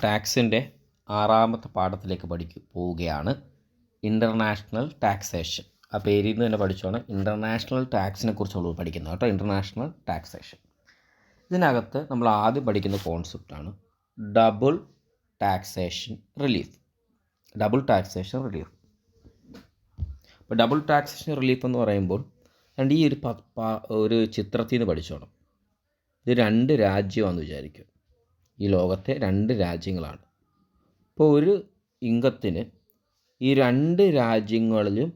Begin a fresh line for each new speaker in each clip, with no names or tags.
ടാക്സിൻ്റെ 6ാമത്തെ പാഠത്തിലേക്ക് പോവുകയാണ്. International taxation. ആ പേരിൽ നിന്ന് തന്നെ പഠിച്ചോണം. ഇൻ്റർനാഷണൽ ടാക്സിനെ കുറിച്ചുള്ള പഠിക്കുന്നത് കേട്ടോ. International taxation. ഇതിനകത്ത് നമ്മൾ ആദ്യം പഠിക്കുന്ന കോൺസെപ്റ്റാണ് double taxation relief. Double taxation relief. അപ്പോൾ ഡബിൾ ടാക്സേഷൻ റിലീഫ് എന്ന് പറയുമ്പോൾ ഈ ഒരു ചിത്രത്തിൽ നിന്ന് പഠിച്ചോണം. ഇത് 2 രാജ്യമാണെന്ന് വിചാരിക്കും. ഈ ലോകത്തെ 2 രാജ്യങ്ങളാണ്. ഇപ്പോൾ ഒരു ഇംഗത്തിന് ഈ 2 രാജ്യങ്ങളിലും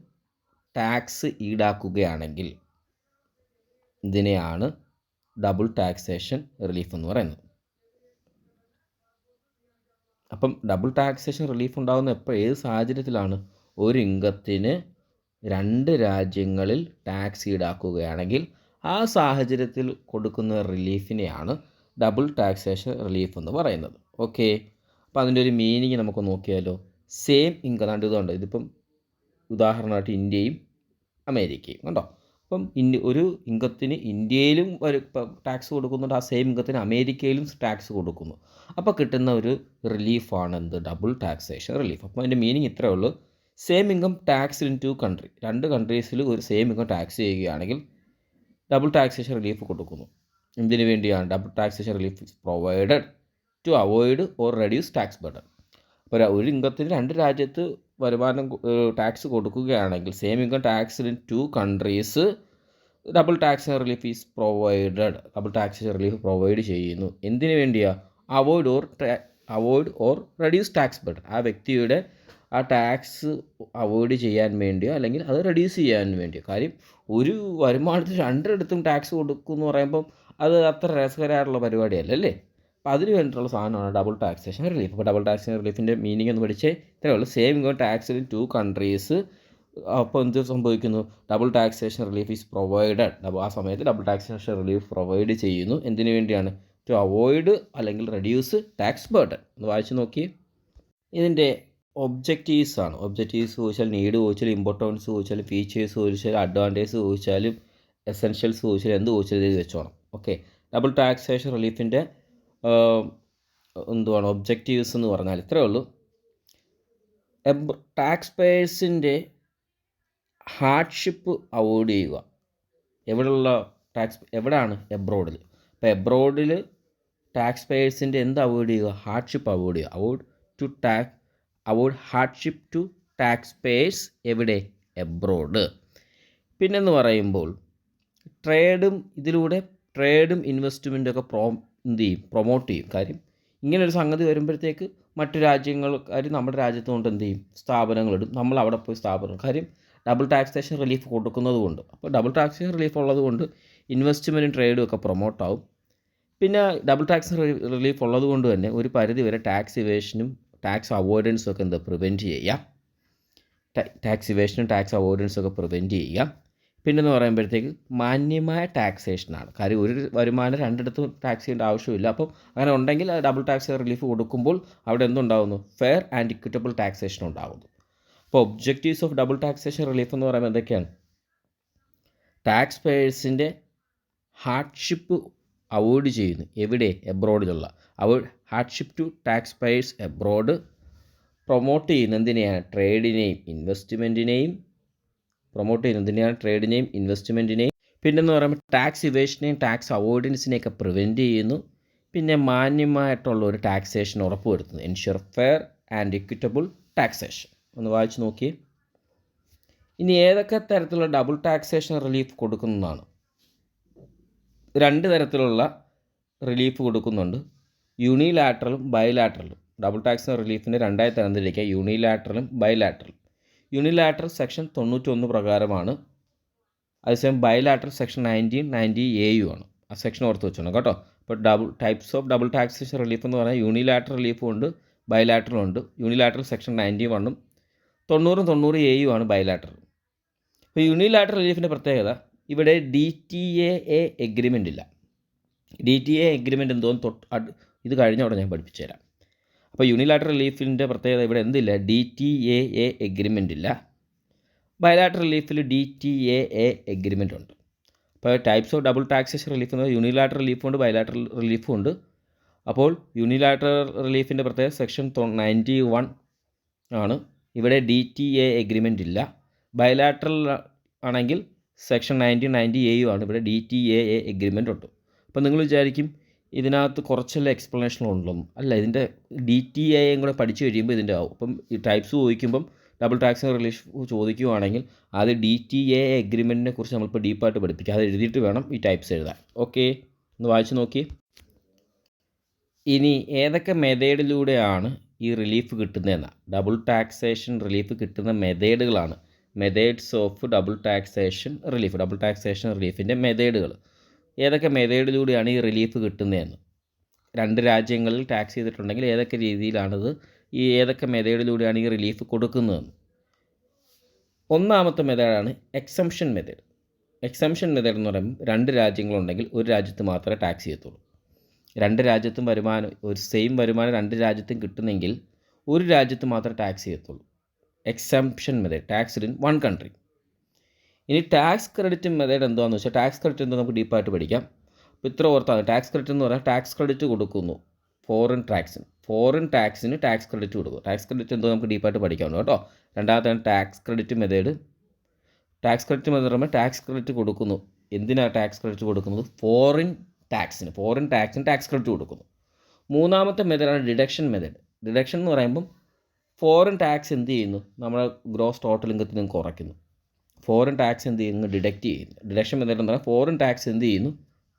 ടാക്സ് ഈടാക്കുകയാണെങ്കിൽ ഇതിനെയാണ് ഡബിൾ ടാക്സേഷൻ റിലീഫ് എന്ന് പറയുന്നത്. അപ്പം ഡബിൾ ടാക്സേഷൻ റിലീഫ് ഉണ്ടാകുന്ന ഏത് സാഹചര്യത്തിലാണ്? ഒരു ഇംഗത്തിന് 2 രാജ്യങ്ങളിൽ ടാക്സ് ഈടാക്കുകയാണെങ്കിൽ ആ സാഹചര്യത്തിൽ കൊടുക്കുന്ന റിലീഫിനെയാണ് ഡബിൾ ടാക്സേഷൻ റിലീഫ് എന്ന് പറയുന്നത്. ഓക്കെ, അപ്പോൾ അതിൻ്റെ ഒരു മീനിങ് നമുക്ക് നോക്കിയാലോ. സെയിം ഇൻകം ഇതുണ്ട്. ഇതിപ്പം ഉദാഹരണമായിട്ട് ഇന്ത്യയും അമേരിക്കയും കണ്ടോ. അപ്പം ഒരു ഇൻകത്തിന് ഇന്ത്യയിലും ടാക്സ് കൊടുക്കുന്നുണ്ട്, ആ സെയിം ഇൻകത്തിന് അമേരിക്കയിലും ടാക്സ് കൊടുക്കുന്നു. അപ്പോൾ കിട്ടുന്ന ഒരു റിലീഫാണ് എന്ത്? Double taxation relief. അപ്പോൾ അതിൻ്റെ മീനിങ് ഇത്രയേ ഉള്ളൂ. Same income tax in 2 country. 2 കൺട്രീസിൽ ഒരു സെയിം ഇൻകം ടാക്സ് ചെയ്യുകയാണെങ്കിൽ ഡബിൾ ടാക്സേഷൻ റിലീഫ് കൊടുക്കുന്നു. എന്തിനു വേണ്ടിയാണ്? Double taxation relief is provided to avoid or reduce tax burden. അപ്പോൾ ഒരു ഇൻകത്തിന് 2 രാജ്യത്ത് വരുമാനം ടാക്സ് കൊടുക്കുകയാണെങ്കിൽ same income tax in 2 countries double taxation relief is provided. Double taxation relief provide ചെയ്യുന്നു. എന്തിനു വേണ്ടിയാണ്? Avoid or reduce tax burden. ആ വ്യക്തിയുടെ ആ ടാക്സ് അവോയ്ഡ് ചെയ്യാൻ വേണ്ടിയോ അല്ലെങ്കിൽ അത് റെഡ്യൂസ് ചെയ്യാൻ വേണ്ടിയോ. കാര്യം ഒരു വരുമാനത്തിൽ 2 ടാക്സ് കൊടുക്കുമെന്ന് പറയുമ്പം അത് അത്ര രസകരമായിട്ടുള്ള പരിപാടിയല്ല അല്ലേ. അപ്പോൾ അതിന് വേണ്ടിയിട്ടുള്ള സാധനമാണ് ഡബിൾ ടാക്സേഷൻ റിലീഫ്. അപ്പോൾ ഡബിൾ ടാക്സേഷൻ റിലീഫിൻ്റെ മീനിങ് എന്ന് പഠിച്ചേ ഇത്രയേ ഉള്ളൂ. Same income tax in 2 countries. അപ്പോൾ എന്ത് സംഭവിക്കുന്നു? Double taxation relief is provided. ആ സമയത്ത് ഡബിൾ ടാക്സേഷൻ റിലീഫ് പ്രൊവൈഡ് ചെയ്യുന്നു. എന്തിനു വേണ്ടിയാണ്? ടു അവോയ്ഡ് അല്ലെങ്കിൽ റെഡ്യൂസ് ടാക്സ് ബർഡൻ. ഒന്ന് വായിച്ച് നോക്കി. ഇതിൻ്റെ ഒബ്ജക്റ്റീവ്സ് ആണ്. ഒബ്ജക്റ്റീവ്സ് ചോദിച്ചാൽ നീഡ് ചോദിച്ചാൽ ഇമ്പോർട്ടൻസ് ചോദിച്ചാലും ഫീച്ചേഴ്സ് ചോദിച്ചാൽ അഡ്വാൻറ്റേജ് ചോദിച്ചാലും എസെൻഷ്യൽസ് ചോദിച്ചാലും എന്ത് ചോദിച്ചാലും ഇത് വെച്ചോണം. ഓക്കെ, ഡബിൾ ടാക്സേഷൻ റിലീഫിൻ്റെ എന്തുവാണ് ഒബ്ജക്റ്റീവ്സ് എന്ന് പറഞ്ഞാൽ ഇത്രയേ ഉള്ളൂ. ടാക്സ് പേയേഴ്സിൻ്റെ ഹാർഡ്ഷിപ്പ് അവോയ്ഡ് ചെയ്യുക. എവിടെയാണ്? എബ്രോഡിൽ. അപ്പോൾ എബ്രോഡിൽ ടാക്സ് പേയേഴ്സിൻ്റെ എന്ത് അവോയ്ഡ് ചെയ്യുക? ഹാർഡ്ഷിപ്പ് അവോയ്ഡ് ചെയ്യുക. Avoid hardship to tax payers. എവിടെ? എബ്രോഡ്. പിന്നെന്ന് പറയുമ്പോൾ ട്രേഡും ഇൻവെസ്റ്റ്മെൻറ്റും ഒക്കെ പ്രൊമോട്ട് ചെയ്യും. കാര്യം ഇങ്ങനൊരു സംഗതി വരുമ്പോഴത്തേക്ക് മറ്റു രാജ്യങ്ങൾക്കാർ നമ്മുടെ രാജ്യത്ത് കൊണ്ട് എന്ത് ചെയ്യും? സ്ഥാപനങ്ങളിടും. നമ്മൾ അവിടെ പോയി സ്ഥാപനം. കാര്യം ഡബിൾ ടാക്സേഷൻ റിലീഫ് കൊടുക്കുന്നത് കൊണ്ട്. അപ്പോൾ ഡബിൾ ടാക്സേഷൻ റിലീഫ് ഉള്ളത് കൊണ്ട് ഇൻവെസ്റ്റ്മെൻറ്റും ട്രേഡും ഒക്കെ പ്രൊമോട്ടാവും. പിന്നെ ഡബിൾ ടാക്സ് റിലീഫ് ഉള്ളത് കൊണ്ട് തന്നെ ഒരു പരിധി വരെ ടാക്സ് ഇവേഷനും ടാക്സ് അവോയ്ഡൻസും ഒക്കെ പ്രിവെൻറ്റ് ചെയ്യാം. ടാക്സ് ഇവേഷനും ടാക്സ് അവോയ്ഡൻസും ഒക്കെ പ്രിവെൻറ്റ് ചെയ്യാം. പിന്നെന്ന് പറയുമ്പോഴത്തേക്ക് മാന്യമായ ടാക്സേഷനാണ്. കാര്യം ഒരു വരുമാനം 2 ടാക്സ് ചെയ്യേണ്ട ആവശ്യമില്ല. അപ്പം അങ്ങനെ ഉണ്ടെങ്കിൽ ഡബിൾ ടാക്സ് റിലീഫ് കൊടുക്കുമ്പോൾ അവിടെ എന്തുണ്ടാകുന്നു? ഫെയർ ആൻഡ് ഇക്വിറ്റബിൾ ടാക്സേഷൻ ഉണ്ടാകുന്നു. അപ്പോൾ objectives of double taxation relief എന്ന് പറയുമ്പോൾ എന്തൊക്കെയാണ്? ടാക്സ് പേയേഴ്സിൻ്റെ ഹാർഡ്ഷിപ്പ് അവോയ്ഡ് ചെയ്യുന്നു. എവിടെ? എബ്രോഡിലുള്ള. Hardship to tax payers abroad. Promote ചെയ്യുന്ന എന്തിനെയാണ്? ട്രേഡിനെയും ഇൻവെസ്റ്റ്മെൻറ്റിനെയും. പിന്നെന്ന് പറയുമ്പോൾ ടാക്സ് ഇവേഷനെയും ടാക്സ് അവോയ്ഡൻസിനെയൊക്കെ പ്രിവെൻറ്റ് ചെയ്യുന്നു. പിന്നെ മാന്യമായിട്ടുള്ള ഒരു ടാക്സേഷൻ ഉറപ്പുവരുത്തുന്നു. Ensure fair and equitable taxation. ഒന്ന് വായിച്ച് നോക്കിയേ. ഇനി ഏതൊക്കെ തരത്തിലുള്ള ഡബിൾ ടാക്സേഷൻ റിലീഫ് കൊടുക്കുന്നതാണ്? 2 തരത്തിലുള്ള റിലീഫ് കൊടുക്കുന്നുണ്ട്. യൂണിലാറ്ററലും ബൈലാറ്ററലും. ഡബിൾ ടാക്സ് റിലീഫിൻ്റെ 2 തരംതിരിക്കുക. യൂണിലാറ്ററലും ബൈലാറ്ററലും. യൂണിലാറ്ററൽ സെക്ഷൻ 91 പ്രകാരമാണ്. അതേസമയം ബൈലാറ്ററൽ സെക്ഷൻ 1990 ആണ്. ആ സെക്ഷൻ ഓർത്ത് വെച്ചോണം കേട്ടോ. അപ്പോൾ types of double taxation relief എന്ന് പറഞ്ഞാൽ യൂണിലാറ്ററൽ റിലീഫും ഉണ്ട്, ബൈലാറ്ററലും ഉണ്ട്. യൂണിലാറ്ററൽ സെക്ഷൻ 91 90 ആണ് ബൈലാറ്ററൽ. അപ്പോൾ യൂണിലാറ്ററൽ റിലീഫിൻ്റെ പ്രത്യേകത ഇവിടെ DTA എഗ്രിമെൻ്റ് ഇല്ല. DTA എഗ്രിമെൻ്റ് എന്തോന്ന് ഇത് കഴിഞ്ഞ അവിടെ ഞാൻ പഠിപ്പിച്ചു തരാം. അപ്പോൾ യൂണിലാറ്ററൽ റിലീഫിൻ്റെ പ്രത്യേകത ഇവിടെ എന്തില്ല? DTA എഗ്രിമെൻ്റ് ഇല്ല. ബൈലാറ്ററൽ റിലീഫിൽ DTA എഗ്രിമെൻ്റ് ഉണ്ട്. അപ്പോൾ types of double taxation relief എന്ന് യൂണിലാറ്ററൽ റിലീഫും ഉണ്ട്, ബൈലാറ്ററൽ റിലീഫും ഉണ്ട്. അപ്പോൾ യൂണിലാറ്ററൽ റിലീഫിൻ്റെ പ്രത്യേക സെക്ഷൻ 91 ആണ്. ഇവിടെ DTA എഗ്രിമെൻ്റ് ഇല്ല. ബയലാറ്ററൽ ആണെങ്കിൽ സെക്ഷൻ 90A ആണ്. ഇവിടെ DTAA എഗ്രിമെൻ്റ് ഉണ്ട്. അപ്പോൾ നിങ്ങൾ വിചാരിക്കും ഇതിനകത്ത് കുറച്ചെല്ലാം എക്സ്പ്ലനേഷനുള്ളൂ. അല്ല, ഇതിൻ്റെ DTAയും കൂടെ പഠിച്ചു കഴിയുമ്പോൾ ഇതിൻ്റെ ആവും. അപ്പം ഈ ടൈപ്സ് ചോദിക്കുമ്പം ഡബിൾ ടാക്സിങ് റിലീഫ് ചോദിക്കുവാണെങ്കിൽ അത് DTAA എഗ്രിമെൻറ്റിനെ കുറിച്ച് നമ്മളിപ്പോൾ ഡീപ്പായിട്ട് പഠിപ്പിക്കുക. അത് എഴുതിയിട്ട് വേണം ഈ ടൈപ്സ് എഴുതാൻ. ഓക്കെ, ഒന്ന് വായിച്ച് നോക്കി. ഇനി ഏതൊക്കെ മെത്തേഡിലൂടെയാണ് ഈ റിലീഫ് കിട്ടുന്നതെന്നാണ്. ഡബിൾ ടാക്സേഷൻ റിലീഫ് കിട്ടുന്ന മെത്തേഡുകളാണ്. Methods of double taxation relief. Double taxation റിലീഫിൻ്റെ മെത്തേഡുകൾ ഏതൊക്കെ മെത്തേഡിലൂടെയാണ് ഈ റിലീഫ് കിട്ടുന്നതെന്ന്. 2 രാജ്യങ്ങളിൽ ടാക്സ് ചെയ്തിട്ടുണ്ടെങ്കിൽ ഏതൊക്കെ രീതിയിലാണിത്, ഈ ഏതൊക്കെ മെത്തേഡിലൂടെയാണ് ഈ റിലീഫ് കൊടുക്കുന്നതെന്ന്. ഒന്നാമത്തെ മെത്തേഡാണ് എക്സംഷൻ മെത്തേഡ്. എക്സംഷൻ മെത്തേഡ് എന്ന് പറയുമ്പോൾ 2 രാജ്യങ്ങളുണ്ടെങ്കിൽ ഒരു രാജ്യത്ത് മാത്രമേ ടാക്സ് ചെയ്യത്തുള്ളൂ. 2 രാജ്യത്തും വരുമാനം ഒരു സെയിം വരുമാനം 2 രാജ്യത്തും കിട്ടുന്നെങ്കിൽ ഒരു രാജ്യത്ത് മാത്രമേ ടാക്സ് ചെയ്യത്തുള്ളൂ. Exemption method, taxed in 1 country. ഇനി ടാക്സ് ക്രെഡിറ്റ് മെത്തേഡ് എന്താണെന്ന് വെച്ചാൽ, ടാക്സ് ക്രെഡിറ്റ് എന്തോ നമുക്ക് ഡീപ്പായിട്ട് പഠിക്കാം. അപ്പോൾ ഇത്ര ഓർത്താണ്. ടാക്സ് ക്രെഡിറ്റ് എന്ന് പറഞ്ഞാൽ ടാക്സ് ക്രെഡിറ്റ് കൊടുക്കുന്നു ഫോറിൻ ടാക്സിന് ടാക്സ് ക്രെഡിറ്റ് കൊടുക്കും. ടാക്സ് ക്രെഡിറ്റ് എന്തോ നമുക്ക് ഡീപ്പായിട്ട് പഠിക്കാവുന്നു കേട്ടോ. രണ്ടാമത്താണ് tax credit method. Tax credit method പറയുമ്പോൾ ടാക്സ് ക്രെഡിറ്റ് കൊടുക്കുന്നു. എന്തിനാണ് ടാക്സ് ക്രെഡിറ്റ് കൊടുക്കുന്നത്? ഫോറിൻ ടാക്സിന് ടാക്സ് ക്രെഡിറ്റ് കൊടുക്കുന്നു. മൂന്നാമത്തെ മെത്തേഡാണ് ഡിഡക്ഷൻ മെത്തേഡ്. ഡിഡക്ഷൻ എന്ന് പറയുമ്പം ഫോറിൻ ടാക്സ് എന്ത് ചെയ്യുന്നു? നമ്മുടെ ഗ്രോസ് ടോട്ടൽ ഇൻകത്തിൽ നിന്ന് കുറയ്ക്കുന്നു. ഫോറിൻ ടാക്സ് എന്ത് ചെയ്യുന്നു? ഡിഡക്റ്റ് ചെയ്യുന്നു. ഡിഡക്ഷൻ മെത്തേഡ് എന്ന് പറഞ്ഞാൽ ഫോറിൻ ടാക്സ് എന്ത് ചെയ്യുന്നു?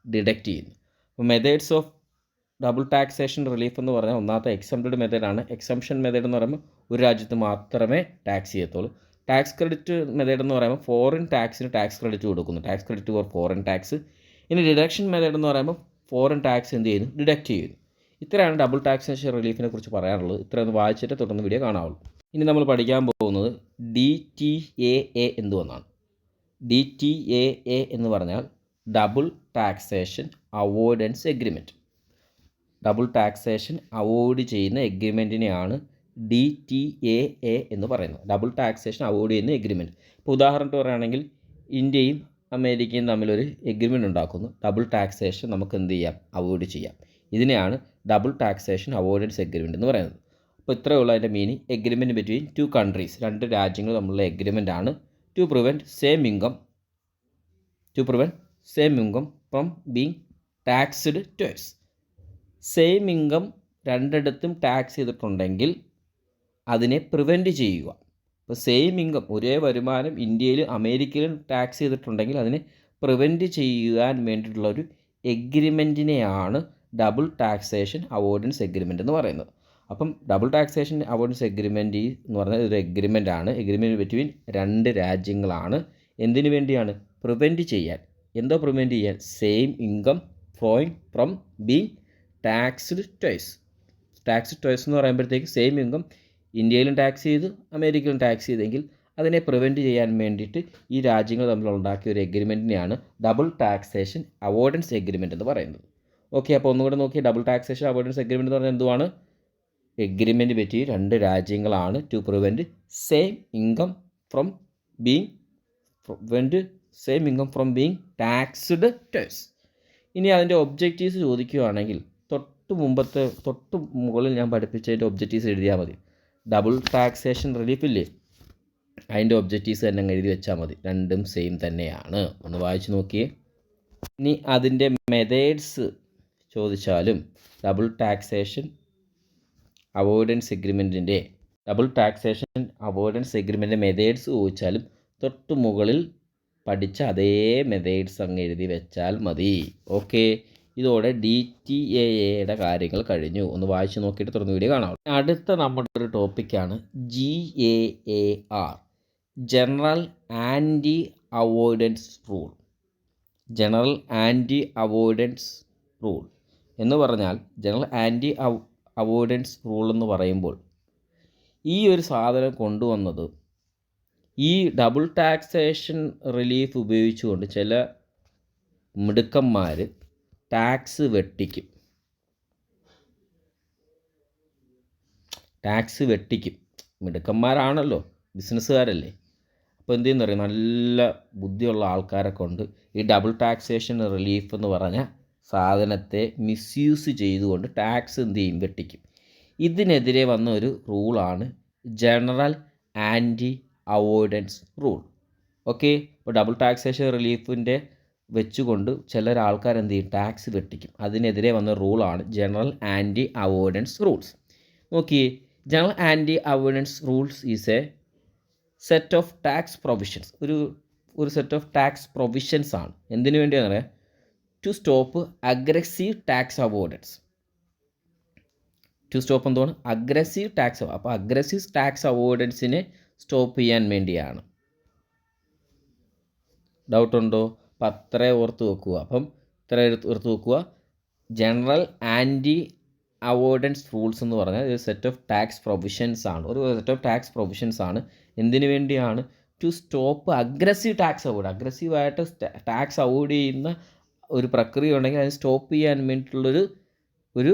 ഡിഡക്റ്റ് ചെയ്യുന്നു. അപ്പോൾ methods of double taxation relief എന്ന് പറഞ്ഞാൽ ഒന്നാമത്തെ എക്സംപ്റ്റഡ് മെത്തേഡാണ്. എക്സംഷൻ മെത്തേഡ് എന്ന് പറയുമ്പോൾ ഒരു രാജ്യത്ത് മാത്രമേ ടാക്സ് ചെയ്യത്തുള്ളൂ. ടാക്സ് ക്രെഡിറ്റ് മെത്തേഡ് എന്ന് പറയുമ്പോൾ ഫോറിൻ ടാക്സിന് ടാക്സ് ക്രെഡിറ്റ് കൊടുക്കുന്നു. Tax credit for foreign tax. ഇനി ഡിഡക്ഷൻ മെത്തേഡ് എന്ന് പറയുമ്പോൾ ഫോറിൻ ടാക്സ് എന്ത് ചെയ്യുന്നു? ഡിഡക്റ്റ് ചെയ്യുന്നു. ഇത്രയാണ് ഡബിൾ ടാക്സേഷൻ റിലീഫിനെ കുറിച്ച് പറയാനുള്ളത്. ഇത്രയൊന്ന് വായിച്ചിട്ട് തുടർന്ന് വീഡിയോ കാണാവുള്ളൂ. ഇനി നമ്മൾ പഠിക്കാൻ പോകുന്നത് DTAA എന്തുവെന്നാണ്. DTAA എന്ന് പറഞ്ഞാൽ double taxation avoidance agreement. Double taxation avoid ചെയ്യുന്ന എഗ്രിമെൻറ്റിനെയാണ് DTAA എന്ന് പറയുന്നത്. ഡബിൾ ടാക്സേഷൻ അവോയ്ഡ് ചെയ്യുന്ന എഗ്രിമെൻറ്റ്. ഇപ്പോൾ ഉദാഹരണത്തിന് പറയുകയാണെങ്കിൽ ഇന്ത്യയും അമേരിക്കയും തമ്മിലൊരു എഗ്രിമെൻ്റ് ഉണ്ടാക്കുന്നു. ഡബിൾ ടാക്സേഷൻ നമുക്ക് എന്ത് ചെയ്യാം? അവോയ്ഡ് ചെയ്യാം. ഇതിനെയാണ് ഡബിൾ ടാക്സേഷൻ അവോയ്ഡൻസ് എഗ്രിമെൻ്റ് എന്ന് പറയുന്നത്. അപ്പോൾ ഇത്രയുള്ള അതിൻ്റെ മീനിങ്. എഗ്രിമെൻറ്റ് ബിറ്റ്വീൻ 2 കൺട്രീസ്, 2 രാജ്യങ്ങൾ തമ്മിലുള്ള എഗ്രിമെൻ്റ് ആണ്. To prevent same income from being taxed twice. Same income രണ്ടിടത്തും ടാക്സ് ചെയ്തിട്ടുണ്ടെങ്കിൽ അതിനെ പ്രിവെൻറ്റ് ചെയ്യുക. ഇപ്പോൾ സെയിം ഇൻകം, ഒരേ വരുമാനം ഇന്ത്യയിലും അമേരിക്കയിലും ടാക്സ് ചെയ്തിട്ടുണ്ടെങ്കിൽ അതിനെ പ്രിവെൻറ്റ് ചെയ്യാൻ വേണ്ടിയിട്ടുള്ളൊരു എഗ്രിമെൻറ്റിനെയാണ് ഡബിൾ ടാക്സേഷൻ അവോയ്ഡൻസ് എഗ്രിമെൻ്റ് എന്ന് പറയുന്നത്. അപ്പം ഡബിൾ ടാക്സേഷൻ അവോയ്ഡൻസ് എഗ്രിമെൻ്റ് എന്ന് പറഞ്ഞാൽ ഒരു എഗ്രിമെൻ്റ് ആണ്. എഗ്രിമെൻറ്റ് ബിറ്റ്വീൻ 2 രാജ്യങ്ങളാണ്. എന്തിനു വേണ്ടിയാണ്? പ്രിവെൻറ്റ് ചെയ്യാൻ. എന്തോ പ്രിവെൻറ്റ് ചെയ്യാൻ? Same income flowing from being taxed twice. എന്ന് പറയുമ്പോഴത്തേക്ക് സെയിം ഇൻകം ഇന്ത്യയിലും ടാക്സ് ചെയ്ത് അമേരിക്കയിലും ടാക്സ് ചെയ്തെങ്കിൽ അതിനെ പ്രിവെൻറ്റ് ചെയ്യാൻ വേണ്ടിയിട്ട് ഈ രാജ്യങ്ങൾ തമ്മിൽ ഉണ്ടാക്കിയ ഒരു എഗ്രിമെൻറ്റിനെയാണ് ഡബിൾ ടാക്സേഷൻ അവോയ്ഡൻസ് എഗ്രിമെൻ്റ് എന്ന് പറയുന്നത്. ഓക്കെ, അപ്പോൾ ഒന്നുകൂടെ നോക്കി. ഡബിൾ ടാക്സേഷൻ അവോയ്ഡൻസ് എഗ്രിമെൻ്റ് എന്ന് പറഞ്ഞാൽ എന്തുവാണ്? എഗ്രിമെൻറ്റ് പറ്റി 2 രാജ്യങ്ങളാണ് to prevent same income from being taxed twice. ഇനി അതിൻ്റെ ഒബ്ജക്റ്റീവ്സ് ചോദിക്കുകയാണെങ്കിൽ തൊട്ട് മുകളിൽ ഞാൻ പഠിപ്പിച്ചതിൻ്റെ ഒബ്ജക്റ്റീവ്സ് എഴുതിയാൽ മതി. ഡബിൾ ടാക്സേഷൻ റിലീഫില്ലേ, അതിൻ്റെ ഒബ്ജക്റ്റീവ്സ് തന്നെ എഴുതി വെച്ചാൽ മതി. രണ്ടും സെയിം തന്നെയാണ്. ഒന്ന് വായിച്ച് നോക്കിയേ. ഇനി അതിൻ്റെ മെത്തേഡ്സ് ചോദിച്ചാലും ഡബിൾ ടാക്സേഷൻ അവോയ്ഡൻസ് എഗ്രിമെൻറ്റിൻ്റെ മെത്തേഡ്സ് ചോദിച്ചാലും തൊട്ട് മുകളിൽ പഠിച്ച അതേ മെത്തേഡ്സ് അങ്ങ് എഴുതി വെച്ചാൽ മതി. ഓക്കെ, ഇതോടെ DTAAയുടെ കാര്യങ്ങൾ കഴിഞ്ഞു. ഒന്ന് വായിച്ച് നോക്കിയിട്ട് തുറന്ന് വീഡിയോ കാണാം. അടുത്ത നമ്മുടെ ഒരു ടോപ്പിക്കാണ് GAAR, general anti avoidance rule. എന്ന് പറഞ്ഞാൽ ജനറൽ ആൻറ്റി അവോയ്ഡൻസ് റൂൾ എന്ന് പറയുമ്പോൾ ഈ ഒരു സാധനം കൊണ്ടുവന്നത് ഈ ഡബിൾ ടാക്സേഷൻ റിലീഫ് ഉപയോഗിച്ചുകൊണ്ട് ചില മിടുക്കന്മാർ ടാക്സ് വെട്ടിക്കും. മിടുക്കന്മാരാണല്ലോ, ബിസിനസ്സുകാരല്ലേ. അപ്പോൾ എന്ത് ചെയ്യുന്ന പറയും, നല്ല ബുദ്ധിയുള്ള ആൾക്കാരെ കൊണ്ട് ഈ ഡബിൾ ടാക്സേഷൻ റിലീഫ് എന്ന് പറഞ്ഞ സാധനത്തെ മിസ്യൂസ് ചെയ്തുകൊണ്ട് ടാക്സ് എന്ത് ചെയ്യും, വെട്ടിക്കും. ഇതിനെതിരെ വന്ന ഒരു റൂളാണ് general anti avoidance rule. Okay, ഇപ്പോൾ ഡബിൾ ടാക്സേഷൻ റിലീഫിൻ്റെ വെച്ചുകൊണ്ട് ചില ആൾക്കാർ എന്ത് ചെയ്യും, ടാക്സ് വെട്ടിക്കും. അതിനെതിരെ വന്ന റൂളാണ് ജനറൽ ആൻറ്റി അവോയ്ഡൻസ് റൂൾസ്. നോക്കിയേ, general anti avoidance rules is a set of tax provisions. ഒരു സെറ്റ് ഓഫ് ടാക്സ് പ്രൊവിഷൻസ് ആണ്. എന്തിനു വേണ്ടിയാണെന്ന് പറയാം, to stop aggressive tax avoidance. To stop എന്താണ്, അഗ്രസീവ് ടാക്സ്. അപ്പോൾ അഗ്രസീവ് ടാക്സ് അവോയ്ഡൻസിനെ സ്റ്റോപ്പ് ചെയ്യാൻ വേണ്ടിയാണ്. ഡൗട്ടുണ്ടോ? അപ്പം അത്ര ഓർത്ത് വെക്കുക. അപ്പം ഇത്ര ഓർത്ത് വെക്കുക. ജനറൽ ആൻറ്റി അവോയ്ഡൻസ് റൂൾസ് എന്ന് പറഞ്ഞാൽ ഒരു സെറ്റ് ഓഫ് ടാക്സ് പ്രൊവിഷൻസ് ആണ്. ഒരു സെറ്റ് ഓഫ് ടാക്സ് പ്രൊവിഷൻസ് ആണ്. എന്തിനു വേണ്ടിയാണ്? To stop aggressive tax avoid. അഗ്രസീവായിട്ട് ടാക്സ് അവോയ്ഡ് ചെയ്യുന്ന ഒരു പ്രക്രിയ ഉണ്ടെങ്കിൽ അത് സ്റ്റോപ്പ് ചെയ്യാൻ വേണ്ടിയിട്ടുള്ളൊരു ഒരു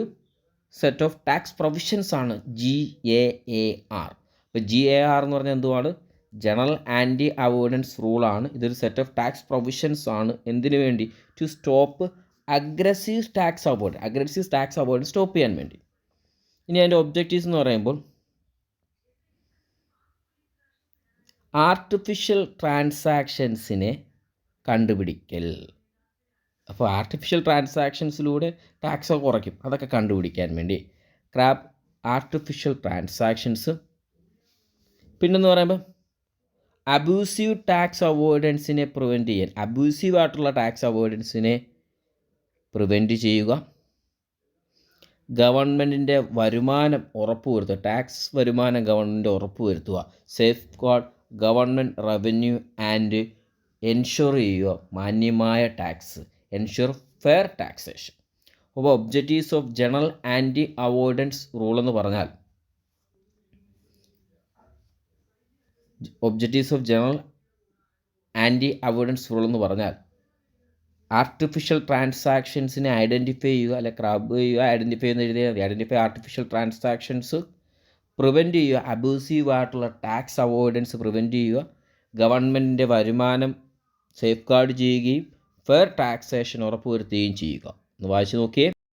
സെറ്റ് ഓഫ് ടാക്സ് പ്രൊവിഷൻസ് ആണ് GAAR. അപ്പോൾ GAR എന്ന് പറഞ്ഞാൽ എന്തുവാണ്? ജനറൽ ആൻറ്റി അവോയ്ഡൻസ് റൂളാണ്. ഇതൊരു സെറ്റ് ഓഫ് ടാക്സ് പ്രൊവിഷൻസ് ആണ്. എന്തിനു വേണ്ടി? To stop aggressive tax avoid. Aggressive tax avoid stop ചെയ്യാൻ വേണ്ടി. ഇനി അതിൻ്റെ ഒബ്ജക്റ്റീവ്സ് എന്ന് പറയുമ്പോൾ ആർട്ടിഫിഷ്യൽ ട്രാൻസാക്ഷൻസിനെ കണ്ടുപിടിക്കൽ. അപ്പോൾ ആർട്ടിഫിഷ്യൽ ട്രാൻസാക്ഷൻസിലൂടെ ടാക്സ് കുറയ്ക്കും. അതൊക്കെ കണ്ടുപിടിക്കാൻ വേണ്ടി ആർട്ടിഫിഷ്യൽ ട്രാൻസാക്ഷൻസ്. പിന്നെന്ന് പറയുമ്പോൾ അബ്യൂസീവ് ടാക്സ് അവോയ്ഡൻസിനെ പ്രിവെൻറ്റ് ചെയ്യാൻ, അബ്യൂസീവ് ആയിട്ടുള്ള ടാക്സ് അവോയ്ഡൻസിനെ പ്രിവെൻറ്റ് ചെയ്യുക. ഗവൺമെൻറ്റിൻ്റെ വരുമാനം ഉറപ്പുവരുത്തുക, ടാക്സ് വരുമാനം ഗവൺമെൻറ് ഉറപ്പുവരുത്തുക. Safeguard government revenue and ensure ചെയ്യുക മാന്യമായ ടാക്സ്, എൻഷുർ ഫെയർ ടാക്സേഷൻ. അപ്പോൾ objectives of general anti avoidance rule എന്ന് പറഞ്ഞാൽ, objectives of general anti avoidance rule എന്ന് പറഞ്ഞാൽ ആർട്ടിഫിഷ്യൽ ട്രാൻസാക്ഷൻസിനെ ഐഡൻറ്റിഫൈ ചെയ്യുക, അല്ലെ ഐഡൻറ്റിഫൈ എന്ന് എഴുതിയാൽ മതി. ഐഡൻറ്റിഫൈ ആർട്ടിഫിഷ്യൽ ട്രാൻസാക്ഷൻസ്, പ്രിവെൻറ്റ് ചെയ്യുക അബ്യൂസീവ് ആയിട്ടുള്ള ടാക്സ് അവോയ്ഡൻസ് പ്രിവെൻറ്റ് ചെയ്യുക, ഗവൺമെൻറ്റിൻ്റെ വരുമാനം സേഫ് ഗാർഡ് ചെയ്യുകയും ഫെയർ ടാക്സേഷൻ ഉറപ്പുവരുത്തുകയും ചെയ്യുക. ഒന്ന് വായിച്ച് നോക്കിയേ.